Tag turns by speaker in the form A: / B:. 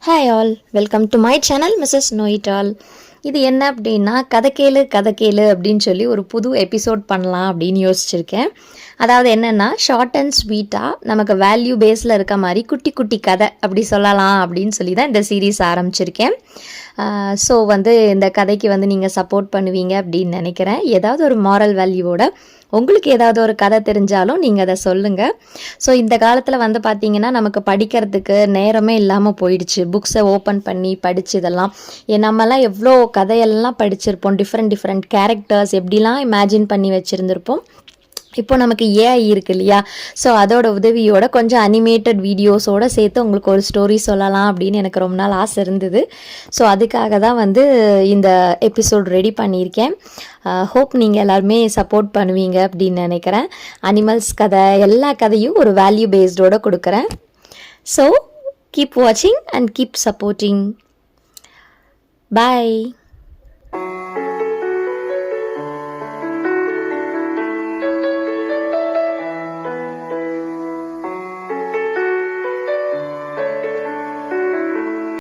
A: Hi all, welcome to my channel Mrs know it all. இது என்ன அப்படின்னா, கதை கேளு அப்படின்னு சொல்லி ஒரு புது எபிசோட் பண்ணலாம் அப்படின்னு யோசிச்சிருக்கேன். அதாவது என்னென்னா, ஷார்ட் அண்ட் ஸ்வீட்டாக நமக்கு வேல்யூ பேஸில் இருக்க மாதிரி குட்டி குட்டி கதை அப்படி சொல்லலாம் அப்படின்னு சொல்லி தான் இந்த சீரீஸ் ஆரம்பிச்சிருக்கேன். ஸோ இந்த கதைக்கு நீங்கள் சப்போர்ட் பண்ணுவீங்க அப்படின்னு நினைக்கிறேன். ஏதாவது ஒரு மாரல் வேல்யூவோட உங்களுக்கு ஏதாவது ஒரு கதை தெரிஞ்சாலும் நீங்கள் அதை சொல்லுங்கள். ஸோ இந்த காலத்தில் பார்த்தீங்கன்னா நமக்கு படிக்கிறதுக்கு நேரமே இல்லாமல் போயிடுச்சு. புக்ஸை ஓப்பன் பண்ணி படித்து இதெல்லாம் நம்மலாம் எவ்வளோ கதையெல்லாம் படிச்சிருப்போம். டிஃப்ரெண்ட் கேரக்டர்ஸ் எப்படிலாம் இமேஜின் பண்ணி வச்சுருந்துருப்போம். இப்போ நமக்கு ஏஐ இருக்கு இல்லையா? ஸோ அதோட உதவியோட கொஞ்சம் அனிமேட்டட் வீடியோஸோடு சேர்த்து உங்களுக்கு ஒரு ஸ்டோரி சொல்லலாம் அப்படின்னு எனக்கு ரொம்ப நாள் ஆசை இருந்தது. ஸோ அதுக்காக தான் இந்த எபிசோட் ரெடி பண்ணியிருக்கேன். ஹோப் நீங்கள் எல்லாருமே சப்போர்ட் பண்ணுவீங்க அப்படின்னு நினைக்கிறேன். அனிமல்ஸ் கதை எல்லா கதையும் ஒரு வேல்யூ பேஸ்டோடு கொடுக்குறேன். ஸோ கீப் வாட்சிங் அண்ட் கீப் சப்போர்ட்டிங். பாய்.